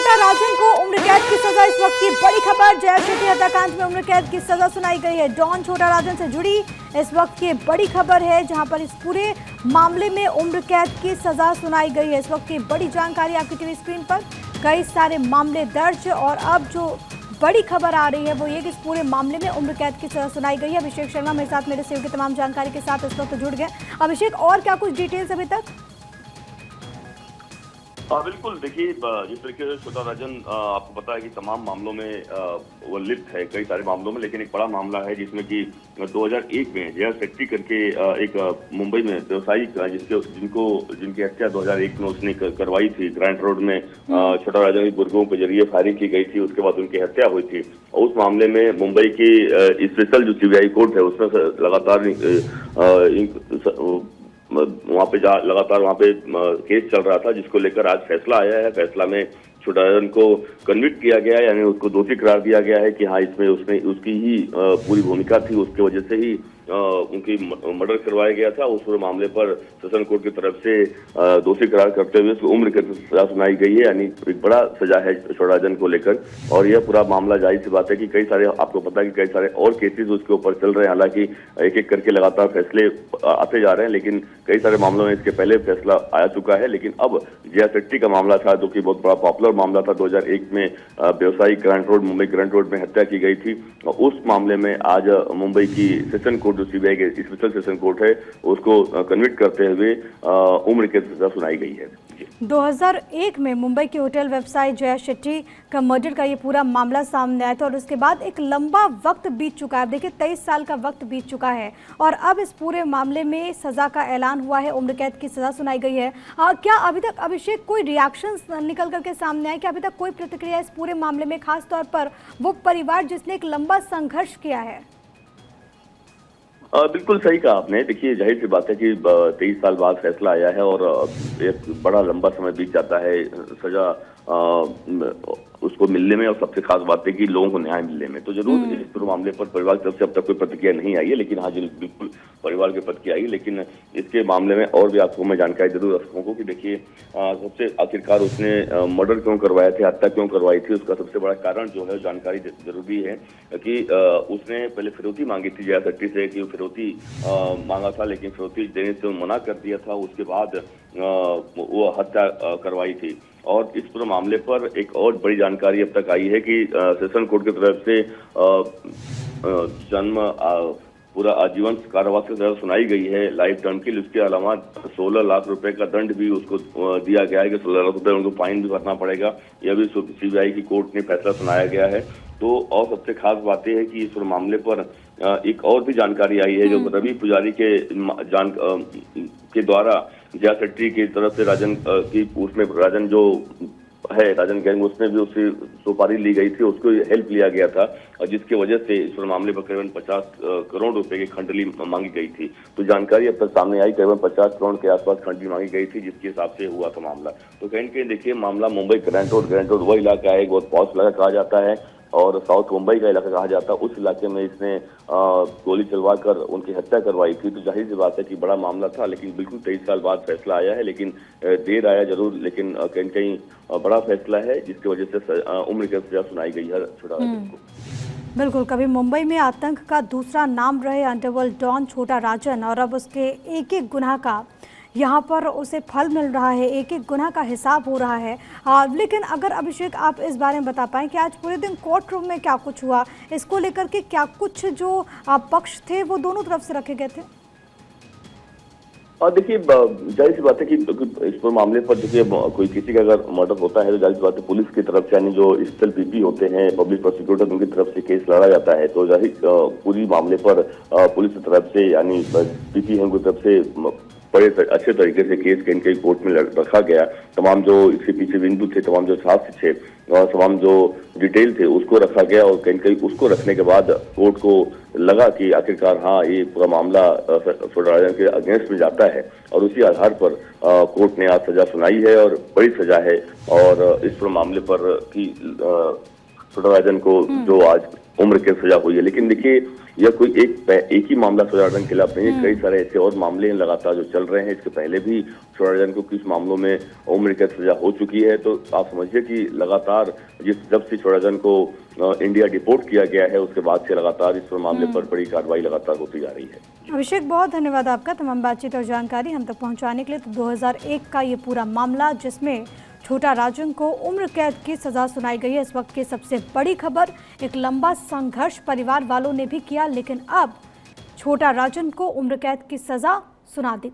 छोटा राजन को उम्र कैद की सजा। इस वक्त की बड़ी खबर, जया शेट्टी हत्याकांड में उम्र कैद की सजा सुनाई गई है। डॉन छोटा राजन से जुड़ी इस वक्त की बड़ी खबर है, जहां पर इस पूरे मामले में उम्र कैद की सजा सुनाई गई है। इस वक्त की बड़ी जानकारी आपकी टीवी स्क्रीन पर। कई सारे मामले दर्ज और अब जो बड़ी खबर आ रही है वो ये कि इस पूरे मामले में उम्र कैद की सजा सुनाई गई है। अभिषेक शर्मा मेरे साथ मेरे सहयोग की तमाम जानकारी के साथ इस वक्त जुड़ गए। अभिषेक, और क्या कुछ डिटेल्स अभी तक? बिल्कुल, देखिए जिस तरीके से छोटा राजन आपको पता है कि तमाम मामलों में वो लिप्त है, कई सारे मामलों में, लेकिन एक बड़ा मामला है जिसमें कि 2001 में जया शेट्टी करके एक मुंबई में व्यवसायी जिनकी हत्या 2001 में उसने करवाई थी। ग्रैंड रोड में छोटा राजन की गुर्गों के जरिए फायरिंग की गई थी, उसके बाद उनकी हत्या हुई थी। और उस मामले में मुंबई की स्पेशल जो सीबीआई कोर्ट है उसमें लगातार वहाँ पे लगातार वहाँ पे केस चल रहा था, जिसको लेकर आज फैसला आया है। फैसला में छोटा राजन को कन्विक्ट किया गया है, यानी उसको दोषी करार दिया गया है कि हाँ, इसमें उसकी ही पूरी भूमिका थी, उसके वजह से ही उनकी मर्डर करवाया गया था। उस पूरे मामले पर सेशन कोर्ट की तरफ से दोषी करार करते हुए उसको उम्र कैद की सजा सुनाई गई है, यानी एक बड़ा सजा है छोटा राजन को लेकर। और यह पूरा मामला, जाहिर सी बात है कि कई सारे, आपको पता है कि कई सारे और केसेस उसके ऊपर चल रहे हैं। हालांकि एक एक करके लगातार फैसले आते जा रहे हैं, लेकिन कई सारे मामलों में इसके पहले फैसला आया चुका है। लेकिन अब जया शेट्टी का मामला था, जो कि बहुत बड़ा पॉपुलर मामला था। 2001 में व्यवसायी मुंबई ग्रैंड रोड में हत्या की गई थी। उस मामले में आज मुंबई की सेशन कोर्ट, जो सीबीआई के स्पेशल सेशन कोर्ट है, उसको कन्विक्ट करते हुए उम्र कैद की सजा सुनाई गई है। 2001 में मुंबई के होटल व्यवसायी जया शेट्टी का मर्डर का ये पूरा मामला सामने आया था और उसके बाद एक लंबा वक्त बीत चुका है। देखिए, 23 साल का वक्त बीत चुका है और अब इस पूरे मामले में सजा का ऐलान हुआ है, उम्र कैद की सजा सुनाई गई है। क्या अभी तक, अभिषेक, कोई रिएक्शंस निकल करके सामने आए? क्या अभी तक कोई प्रतिक्रिया इस पूरे मामले में, खास तौर पर वो परिवार जिसने एक लंबा संघर्ष किया है? बिल्कुल सही कहा आपने। देखिए, जाहिर सी बात है कि 23 साल बाद फैसला आया है और एक बड़ा लंबा समय बीत जाता है सजा उसको मिलने में, और सबसे खास बात है कि लोगों को न्याय मिलने में। तो जरूर इस पूरे मामले पर परिवार की तरफ से अब तक कोई प्रतिक्रिया नहीं आई है, लेकिन हाँ जी, बिल्कुल परिवार की प्रतिक्रिया आई। लेकिन इसके मामले में और भी आपको मैं जानकारी जरूर रखूंगा कि देखिए, सबसे आखिरकार उसने मर्डर क्यों करवाया थे, हत्या क्यों करवाई थी, उसका सबसे बड़ा कारण जो है जानकारी जरूरी है कि उसने पहले फिरौती मांगी थी जया शेट्टी से, कि फिरौती मांगा था, लेकिन फिरौती देने से मना कर दिया था। उसके बाद वो हत्या करवाई थी। और इस पूरे मामले पर एक और बड़ी जानकारी अब तक आई है कि सेशन कोर्ट की तरफ से पूरा आजीवन कारावास की सजा सुनाई गई है, लाइफ टर्म की। उसके अलावा 16 लाख रुपए का दंड भी उसको दिया गया है कि 16 लाख रुपए उनको फाइन भी भरना पड़ेगा। यह भी सीबीआई की कोर्ट ने फैसला सुनाया गया है। तो और सबसे खास बात यह है कि इस मामले पर एक और भी जानकारी आई है, जो रवि पुजारी के द्वारा जया शेट्टी की तरफ से राजन जो है, राजन गैंग, उसमें भी उससे सुपारी ली गई थी, उसको हेल्प लिया गया था, और जिसकी वजह से इस मामले पर करीबन 50 करोड़ रुपए की खंडनी मांगी गई थी। तो जानकारी अब तक सामने आई, करीबन 50 करोड़ के आसपास खंडनी मांगी गई थी, जिसके हिसाब से हुआ था मामला। तो कहीं न कहीं देखिए, मामला मुंबई ग्रैंड रोड वह इलाका है, बहुत पॉश इलाका कहा जाता है और साउथ मुंबई का इलाका कहा जाता है। उस इलाके में इसने गोली चलवा कर उनकी हत्या करवाई थी। तो जाहिर सी बात है कि बड़ा मामला था, लेकिन बिल्कुल 23 साल बाद फैसला आया है, लेकिन देर आया जरूर, लेकिन कहीं कहीं बड़ा फैसला है, जिसकी वजह से उम्र कैद की सजा सुनाई गई है छोटा राजन को। बिल्कुल, कभी मुंबई में आतंक का दूसरा नाम रहे अंडरवर्ल्ड डॉन छोटा राजन, और अब उसके एक एक गुनाह का यहाँ पर उसे फल मिल रहा है, एक एक गुनाह का हिसाब हो रहा है। लेकिन अगर अभिषेक आप इस बारे में बता पाएं कि आज पूरे दिन कोर्ट रूम में क्या कुछ हुआ, इसको लेकर के क्या कुछ जो पक्ष थे वो दोनों तरफ से रखे गए थे? और देखिए, जाहिर सी बात है कि इस पूरे मामले पर देखिए, कोई किसी का अगर मर्डर होता है तो जाहिर सी बात है पुलिस की तरफ से, यानी जो स्पेशल पीपी होते हैं, पब्लिक प्रोसिक्यूटर, उनकी तरफ से केस लड़ा जाता है। तो जाहिर पूरी मामले पर पुलिस की तरफ से, यानी पीपी है, उनकी तरफ से बड़े अच्छे तरीके से केस कहीं कोर्ट में रखा गया। तमाम जो इसके पीछे बिंदु थे, तमाम जो साक्ष्य थे और तमाम जो डिटेल थे, उसको रखा गया। और कहीं उसको रखने के बाद कोर्ट को लगा कि आखिरकार हाँ, ये पूरा मामला छोटा राजन के अगेंस्ट में जाता है, और उसी आधार पर कोर्ट ने आज सजा सुनाई है, और बड़ी सजा है। और इस पूरे मामले पर कि छोटा राजन को जो आज उम्र कैद सजा हुई है। लेकिन देखिए, यह कोई एक ही मामला छोटा राजन के खिलाफ नहीं है, कई सारे ऐसे और मामले लगातार जो चल रहे हैं। इसके पहले भी छोटा राजन को कुछ मामलों में उम्र कैद सजा हो चुकी है। तो आप समझिए कि लगातार जब से छोटा राजन को इंडिया डिपोर्ट किया गया है उसके बाद से लगातार इस मामले पर बड़ी कार्रवाई लगातार होती जा रही है। अभिषेक, बहुत धन्यवाद आपका तमाम बातचीत और जानकारी हम तक पहुंचाने के लिए। तो 2001 का ये पूरा मामला जिसमें छोटा राजन को उम्र कैद की सजा सुनाई गई है। इस वक्त की सबसे बड़ी खबर, एक लंबा संघर्ष परिवार वालों ने भी किया, लेकिन अब छोटा राजन को उम्र कैद की सजा सुना दी गई।